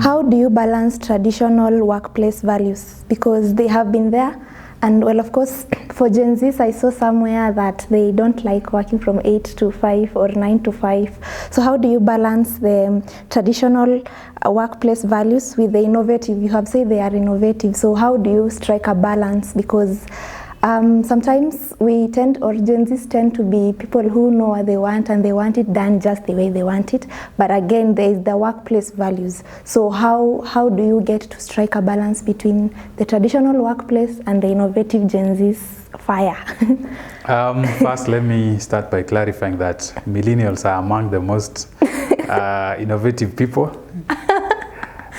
How do you balance traditional workplace values? Because they have been there, and well, of course, for Gen Zs, I saw somewhere that they don't like working from 8 to 5 or 9 to 5. So how do you balance the traditional workplace values with the innovative? You have said they are innovative, so how do you strike a balance? Because sometimes we tend, or Gen Zs tend to be people who know what they want and they want it done just the way they want it. But again, there is the workplace values. So how do you get to strike a balance between the traditional workplace and the innovative Gen Zs fire? First, let me start by clarifying that millennials are among the most innovative people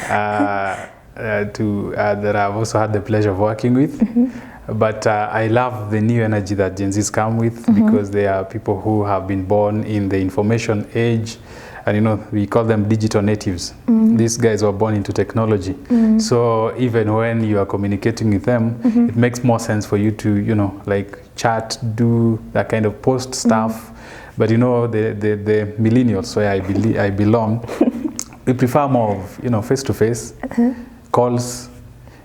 that I've also had the pleasure of working with. But I love the new energy that Gen Zs come with, because they are people who have been born in the information age, and you know, we call them digital natives. These guys were born into technology. So even when you are communicating with them, it makes more sense for you to, you know, like chat, do that kind of post stuff. But you know, the millennials where I belong, we prefer more of, you know, face-to-face calls,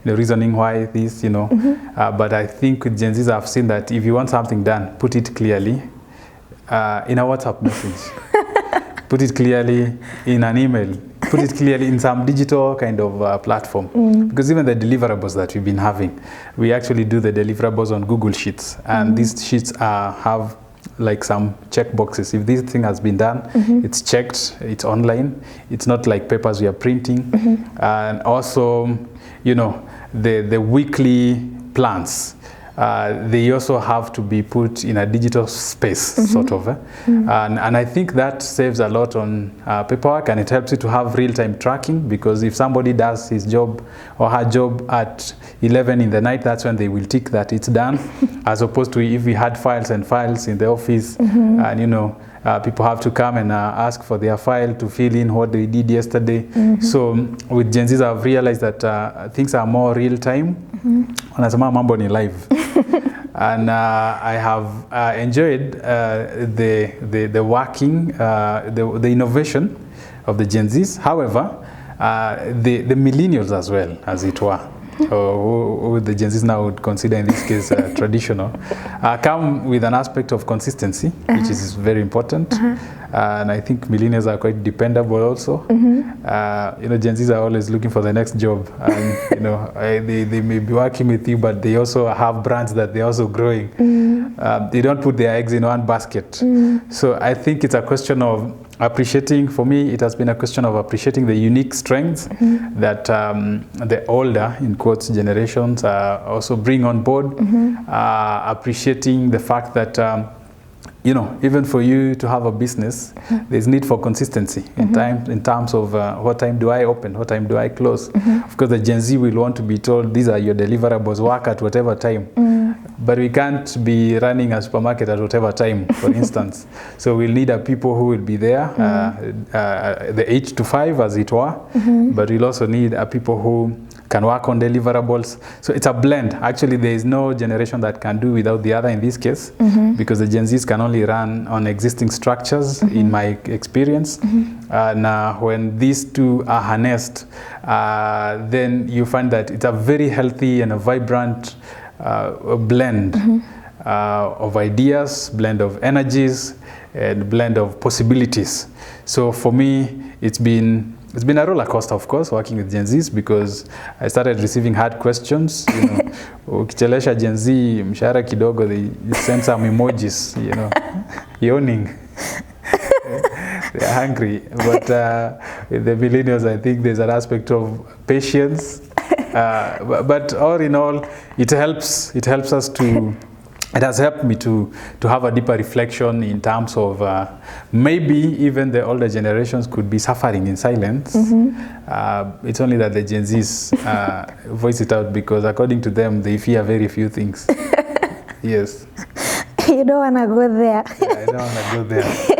the reasoning why this, you know. But I think with Gen Zs, I've seen that if you want something done, put it clearly in a WhatsApp message. Put it clearly in an email. Put it clearly in some digital kind of platform. Because even the deliverables that we've been having, we actually do the deliverables on Google Sheets. And these sheets have like some check boxes. If this thing has been done, it's checked, it's online. It's not like papers we are printing. And also, you know, the weekly plans, they also have to be put in a digital space, sort of. And I think that saves a lot on paperwork, and it helps you to have real-time tracking, because if somebody does his job or her job at 11 in the night, that's when they will tick that it's done, as opposed to if we had files and files in the office, and you know, people have to come and ask for their file to fill in what they did yesterday. So with Gen Zs, I've realized that things are more real time. Wanasema mambo ni live. And I have enjoyed the working, the innovation of the Gen Zs. However, the millennials as well, as it were, or the Gen Zs now would consider in this case traditional, come with an aspect of consistency, which is very important. And I think millennials are quite dependable also. You know, Gen Zs are always looking for the next job, and you know, they may be working with you, but they also have brands that they're also growing. They don't put their eggs in one basket. So I think it's a question of appreciating. For me, it has been a question of appreciating the unique strengths that the older, in quotes, generations also bring on board. Appreciating the fact that you know, even for you to have a business, there's need for consistency in terms of what time do I open, what time do I close. Of course, the Gen Z will want to be told these are your deliverables, work at whatever time. But we can't be running a supermarket at whatever time, for instance. So we'll need people who will be there, the 8 to 5 as it were, but we'll also need people who can work on deliverables. So it's a blend. Actually, there is no generation that can do without the other in this case, because the Gen Zs can only run on existing structures, in my experience. And when these two are harnessed, then you find that it's a very healthy and a vibrant blend of ideas, blend of energies, and blend of possibilities. So for me, it's been a roller coaster, of course, working with Gen Zs, because I started receiving hard questions. You know, ukichelesha Gen Z mshahara kidogo, they send some emojis, you know, yawning. They're hungry. But with the millennials, I think there's an aspect of patience. But all in all, it helps us to. It has helped me to have a deeper reflection in terms of maybe even the older generations could be suffering in silence. It's only that the Gen Zs voice it out, because according to them, they fear very few things. Yes. You don't want to go there. Yeah, I don't want to go there.